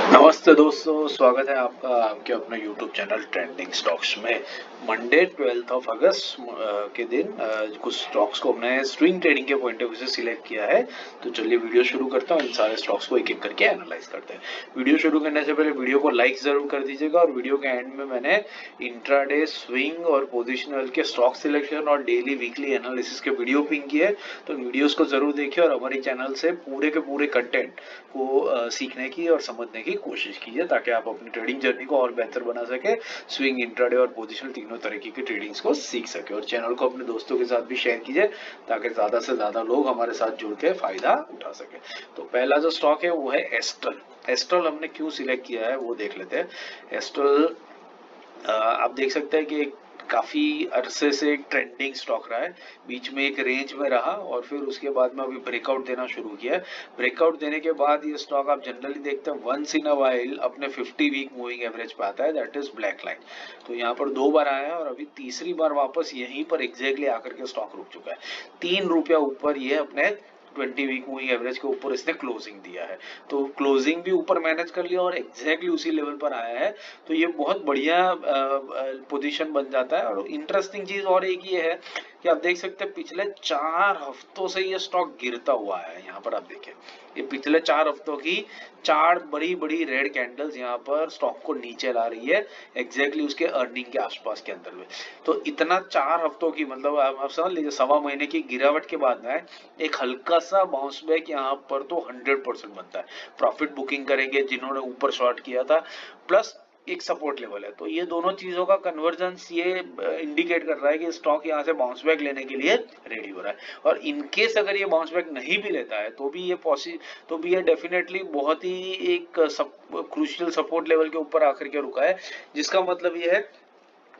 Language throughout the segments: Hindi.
नमस्ते दोस्तों, स्वागत है आपका आपके अपने YouTube चैनल ट्रेंडिंग स्टॉक्स में। मंडे 12 अगस्त के दिन कुछ स्टॉक्स को हमने स्विंग ट्रेडिंग के पॉइंट ऑफ व्यू से सिलेक्ट किया है। तो चलिए वीडियो शुरू करते हैं और इन सारे स्टॉक्स को एक एक करके एनालाइज करते हैं। वीडियो शुरू करने से पहले वीडियो को लाइक जरूर कर दीजिएगा और वीडियो के एंड में मैंने इंट्राडे स्विंग और पोजिशनल के स्टॉक सिलेक्शन और डेली वीकली एनालिसिस के वीडियो पिन किए, तो वीडियोस को जरूर देखिए और हमारी चैनल से पूरे के पूरे कंटेंट को सीखने की और समझने की कोशिश कीजिए ताकि आप अपनी ट्रेडिंग जर्नी को और बेहतर बना सके, स्विंग, इंट्राडे और पोजिशनल तीनों तरीके की ट्रेडिंग्स को सीख सके। और चैनल को अपने दोस्तों के साथ भी शेयर कीजिए ताकि ज्यादा से ज्यादा लोग हमारे साथ जुड़ के फायदा उठा सके। तो पहला जो स्टॉक है वो है एस्ट्रल। एस्ट्रल हमने क्यों सिलेक्ट किया है वो देख लेते हैं। एस्ट्रल आप देख सकते हैं कि काफी अरसे से एक ट्रेंडिंग स्टॉक रहा है, बीच में एक रेंज में रहा और फिर उसके बाद में अभी ब्रेकआउट देना शुरू किया है। ब्रेकआउट देने के बाद ये स्टॉक आप जनरली देखते हैं वंस इन अ वाइल अपने 50 वीक मूविंग एवरेज पे आता है, दैट इज ब्लैक लाइन। तो यहाँ पर 2 बार आया है और अभी तीसरी बार वापस यहीं पर एग्जैक्टली आकर के स्टॉक रुक चुका है। 3 रुपया ऊपर ये अपने 20 वीक मूविंग एवरेज के ऊपर इसने क्लोजिंग दिया है। तो क्लोजिंग भी ऊपर मैनेज कर लिया और एग्जैक्टली उसी लेवल पर आया है। तो ये बहुत बढ़िया पोजीशन बन जाता है। और इंटरेस्टिंग चीज और एक ये है कि आप देख सकते हैं पिछले 4 हफ्तों से ये स्टॉक गिरता हुआ है। यहाँ पर आप देखें, ये पिछले 4 हफ्तों की 4 बड़ी बड़ी रेड कैंडल्स यहाँ पर स्टॉक को नीचे ला रही है, एग्जैक्टली उसके अर्निंग के आसपास के अंदर में। तो इतना 4 हफ्तों की मतलब आप समझ लीजिए 1.25 महीने की गिरावट के बाद में एक हल्का सा बाउंस बैक यहाँ पर तो 100% बनता है। प्रॉफिट बुकिंग करेंगे जिन्होंने ऊपर शॉर्ट किया था, प्लस एक सपोर्ट लेवल है। तो ये दोनों चीजों का कन्वर्जेंस ये इंडिकेट कर रहा है कि स्टॉक यहाँ से बाउंस बैक लेने के लिए रेडी हो रहा है। और इनकेस अगर ये बाउंस बैक नहीं भी लेता है तो भी ये डेफिनेटली बहुत ही एक क्रूशियल सपोर्ट लेवल के ऊपर आकर के रुका है, जिसका मतलब ये है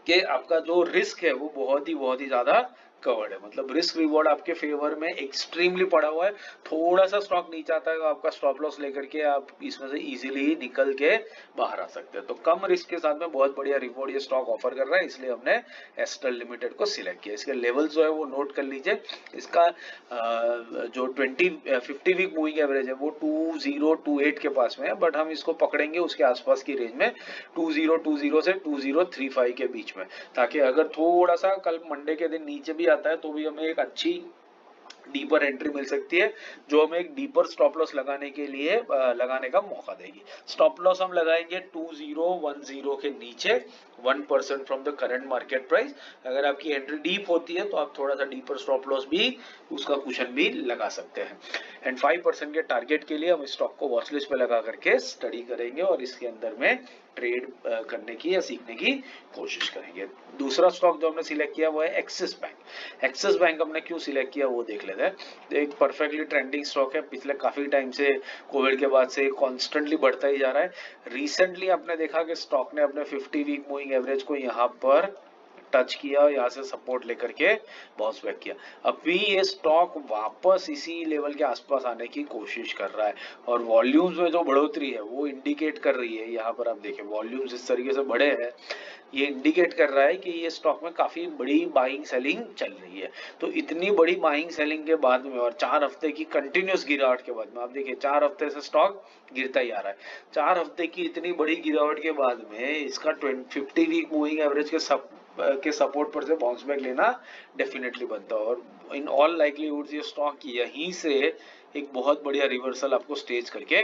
कि आपका जो रिस्क है वो बहुत ही ज्यादा कवर्ड है। मतलब रिस्क रिवॉर्ड आपके फेवर में एक्सट्रीमली पड़ा हुआ है। थोड़ा सा स्टॉक नीचे आता है तो आपका स्टॉप लॉस लेकर के आप इसमें से इजीली निकल के बाहर आ सकते हैं। तो कम रिस्क के साथ में बहुत बढ़िया रिवॉर्ड ये स्टॉक ऑफर कर रहा है, इसलिए हमने एस्ट्रल लिमिटेड को सिलेक्ट किया। इसके लेवल जो है वो नोट कर लीजिए। इसका जो 50 वीक मूविंग एवरेज है वो 2028 के पास में है, बट हम इसको पकड़ेंगे उसके आसपास की रेंज में 2020 से 2035 के बीच में, ताकि अगर थोड़ा सा कल मंडे के दिन नीचे भी आता है तो भी हमें एक अच्छी डीपर एंट्री मिल सकती है, जो हमें एक डीपर स्टॉप लॉस लगाने के लिए लगाने का मौका देगी। स्टॉप लॉस हम लगाएंगे 2010 के नीचे 1% from the current market price. अगर आपकी एंट्री डीप होती है तो आप थोड़ा सा डीपर स्टॉप लॉस भी उसका कुशन भी लगा सकते हैं। एंड 5% के टारगेट के लिए हम स्टॉक को वॉच लिस्ट पे लगा करके स्टडी करेंगे और इसके अंदर में ट्रेड करने की या सीखने की कोशिश करेंगे। दूसरा स्टॉक जो हमने सिलेक्ट किया वो है एक्सिस बैंक। एक्सिस बैंक हमने क्यों सिलेक्ट किया वो देख लेते हैं। एक परफेक्टली ट्रेंडिंग स्टॉक है, पिछले काफी टाइम से कोविड के बाद से कॉन्स्टेंटली बढ़ता ही जा रहा है। रिसेंटली आपने देखा कि स्टॉक ने अपने 50 वीक मूविंग एवरेज को यहाँ पर टच किया और यहाँ से सपोर्ट लेकर के बाउंस बैक किया। अभी ये स्टॉक वापस इसी लेवल के आसपास आने की कोशिश कर रहा है और वॉल्यूम्स में जो बढ़ोतरी है वो इंडिकेट कर रही है। यहाँ पर आप देखें वॉल्यूम्स इस तरीके से बढ़े हैं, ये इंडिकेट कर रहा है कि ये स्टॉक में काफी बड़ी बाइंग सेलिंग चल रही है। तो इतनी बड़ी बाइंग सेलिंग के बाद में और 4 हफ्ते की कंटिन्यूस गिरावट के बाद में आप देखिए 4 हफ्ते से स्टॉक गिरता ही आ रहा है। 4 हफ्ते की इतनी बड़ी गिरावट के बाद में इसका 50 वीक मूविंग एवरेज के सपोर्ट पर से बाउंस बैक लेना डेफिनेटली बनता है। और इन ऑल लाइकलीहुड ये स्टॉक यहीं से एक बहुत बढ़िया रिवर्सल आपको स्टेज करके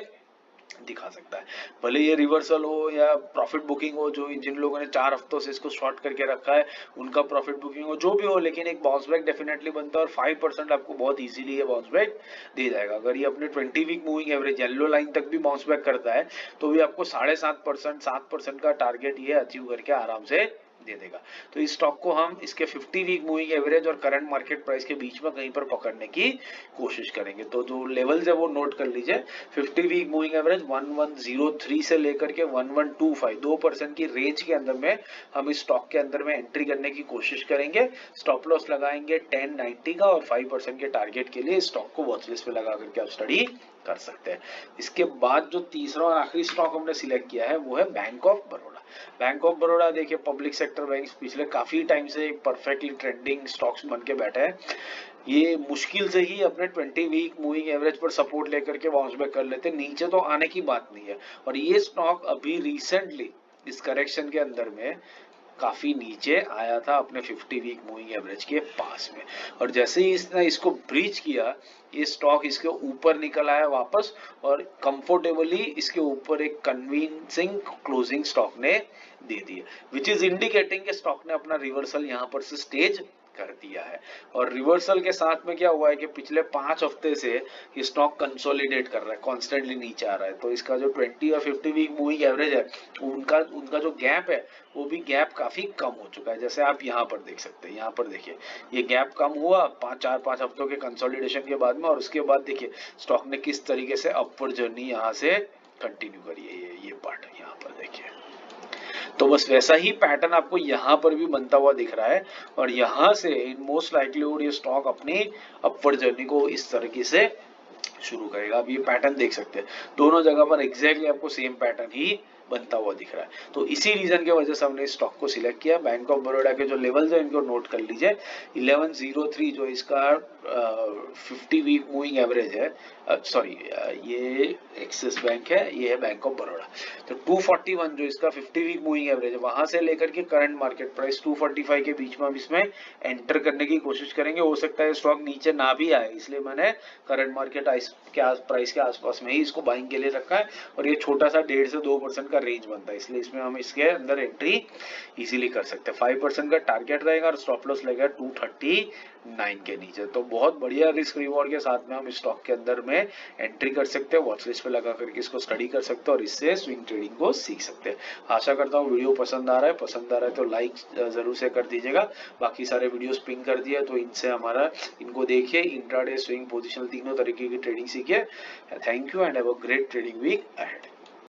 दिखा सकता है। भले ये रिवर्सल हो या प्रॉफिट बुकिंग हो, जो जिन लोगों ने 4 हफ्तों से इसको शॉर्ट करके रखा है उनका प्रॉफिट बुकिंग हो, जो भी हो, लेकिन एक बाउंस बैक डेफिनेटली बनता है और 5% आपको बहुत इजीली ये बाउंस बैक दे जाएगा। अगर ये अपने 20 week moving average yellow line तक भी बाउंस बैक करता है तो भी आपको 7.5% का टारगेट ये अचीव करके आराम से दे देगा। तो इस स्टॉक को हम इसके 50 वीक मूविंग एवरेज और करंट मार्केट प्राइस के बीच में कहीं पर पकड़ने की कोशिश करेंगे। तो जो लेवल्स है वो नोट कर लीजिए। 50 वीक मूविंग एवरेज 1103 से लेकर के 1125 2% की रेंज के अंदर में हम इस स्टॉक के अंदर में एंट्री करने की कोशिश करेंगे। स्टॉप लॉस लगाएंगे 1090 का और 5% के टारगेट के लिए स्टॉक को वॉच लिस्ट पे लगा करके आप स्टडी कर सकते हैं। इसके बाद जो तीसरा और आखिरी स्टॉक हमने सिलेक्ट किया है वो है bank of Baroda. Bank of Baroda देखिए पब्लिक सेक्टर बैंक पिछले काफी टाइम से परफेक्टली ट्रेंडिंग स्टॉक्स बन के बैठे हैं। ये मुश्किल से ही अपने 20 वीक मूविंग एवरेज पर सपोर्ट लेकर के बाउंस बैक कर लेते, नीचे तो आने की बात नहीं है। और ये स्टॉक अभी रिसेंटली इस करेक्शन के अंदर में काफी नीचे आया था अपने 50 वीक मूविंग एवरेज के पास में, और जैसे ही इसने इसको ब्रीच किया, ये स्टॉक इसके ऊपर निकल आया वापस, और कंफर्टेबली इसके ऊपर एक कन्विंसिंग क्लोजिंग स्टॉक ने दे दी है, विच इज इंडिकेटिंग कि स्टॉक ने अपना रिवर्सल यहां पर से स्टेज कर दिया है। और रिवर्सल के साथ में क्या हुआ है कि पिछले 5 हफ्ते से ये स्टॉक कंसोलिडेट कर रहा है, कॉन्स्टेंटली नीचे आ रहा है। तो इसका जो 20 और 50 वीक मूविंग एवरेज है, उनका उनका जो गैप है वो भी गैप काफी कम हो चुका है, जैसे आप यहाँ पर देख सकते हैं। यहाँ पर देखिए ये गैप कम हुआ 4-5 हफ्तों के कंसोलिडेशन के बाद में, और उसके बाद देखिए स्टॉक ने किस तरीके से अपवर्ड जर्नी यहाँ से कंटिन्यू करी है। ये पार्ट यहाँ पर देखिए, तो बस वैसा ही पैटर्न आपको यहाँ पर भी बनता हुआ दिख रहा है, और यहाँ से इन मोस्ट लाइकलीहुड ये स्टॉक अपनी अपवर्ड जर्नी को इस तरीके से शुरू करेगा। अब ये पैटर्न देख सकते हैं, दोनों जगह पर एग्जैक्टली आपको सेम पैटर्न ही बनता हुआ दिख रहा है। तो इसी रीजन की वजह से हमने इस स्टॉक को सिलेक्ट किया। बैंक ऑफ बड़ौदा के जो लेवल्स है इनको नोट कर लीजिए। 1103 जो इसका 50 वीक मूविंग एवरेज है, सॉरी ये एक्सिस बैंक है, ये है बैंक ऑफ बड़ौदा। तो 241 जो इसका 50 वीक मूविंग एवरेज है, वहां से लेकर के करंट मार्केट प्राइस 245 के बीच में हम इसमें एंटर करने की कोशिश करेंगे। हो सकता है स्टॉक नीचे ना भी आए, इसलिए मैंने करंट मार्केट प्राइस के आसपास में ही इसको बाइंग के लिए रखा है। और ये छोटा सा 1.5 से 2% का रेंज बनता है, इसलिए इसमें हम इसके अंदर एंट्री इजीली कर सकते हैं। 5% का टारगेट रहेगा और स्टॉप लॉस रहेगा 239 के नीचे। तो बहुत बढ़िया रिस्क रिवॉर्ड के साथ में हम इस स्टॉक के अंदर में एंट्री कर सकते हैं, वॉच लिस्ट पे लगा करके इसको स्टडी कर सकते हैं और इससे स्विंग ट्रेडिंग को सीख सकते हैं। आशा करता हूँ वीडियो पसंद आ रहा है तो लाइक जरूर से कर दीजिएगा। बाकी सारे वीडियोस पिन कर दिए, तो इनसे हमारा इनको देखिए, इंट्राडे, स्विंग, पोजिशनल, तीनों तरीके की ट्रेडिंग सीखिए। Thank you and have a great trading week ahead.